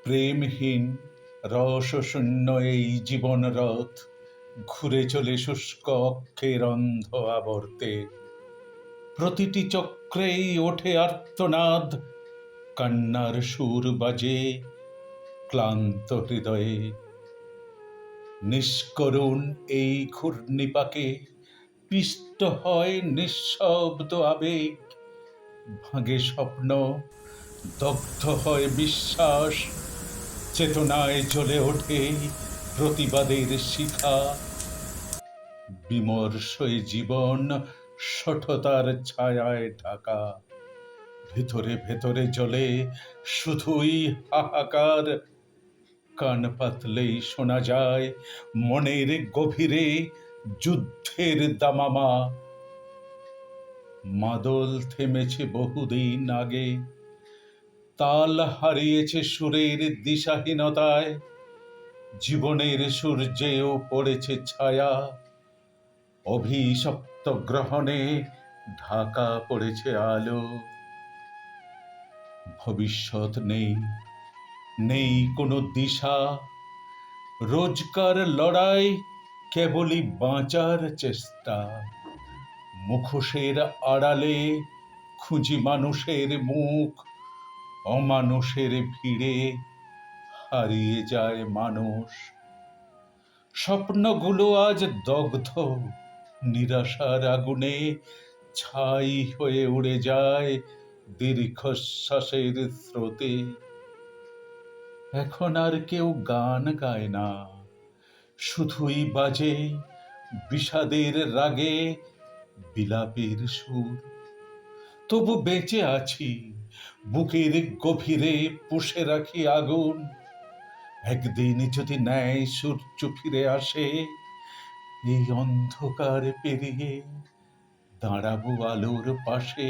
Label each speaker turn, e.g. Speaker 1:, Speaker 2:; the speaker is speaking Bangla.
Speaker 1: প্রেমহীন রসশূন্য এই জীবন রথ ঘুরে চলে শুষ্ক অক্ষের অন্ধ আবর্তে। প্রতিটি চক্রেই ওঠে আর্তনাদ, কান্নার সুর বাজে ক্লান্ত হৃদয়ে। নিষ্করুণ এই ঘূর্ণিপাকে পিষ্ট হয় নিঃশব্দ আবেগ, ভাঙে স্বপ্ন, দগ্ধ হয় বিশ্বাস, চেতনায় জ্বলে ওঠে প্রতিবাদের শিখা। বিমর্ষই জীবন শঠতার ছায়ায় ঢাকা, ভেতরে ভেতরে জ্বলে শুধুই হাহাকার। কান পাতলেই শোনা যায় মনের গভীরে যুদ্ধের দামামা। মাদল থেমেছে বহুদিন আগে, তাল হারিয়েছে সুরের দিশাহীনতায়। জীবনের সূর্যেও পড়েছে ছায়া, অভিশপ্ত গ্রহণে ঢাকা পড়েছে আলো। ভবিষ্যৎ নেই, নেই কোনো দিশা, রোজকার লড়াই কেবলই বাঁচার চেষ্টা। মুখোশের আড়ালে খুঁজি মানুষের মুখ, অমানুষের ভিড়ে হারিয়ে যায় মানুষ। স্বপ্নগুলো আজ দগ্ধ, নিরাশার আগুনে ছাই হয়ে উড়ে যায় দীর্ঘশ্বাসের স্রোতে। এখন আর কেউ গান গায় না, শুধুই বাজে বিষাদের রাগে বিলাপের সুর। তবু বেঁচে আছি, বুকের গভীরে পুষে রাখি আগুন। একদিন যদি ন্যায় সূর্য ফিরে আসে, এই অন্ধকার পেরিয়ে দাঁড়াবো আলোর পাশে।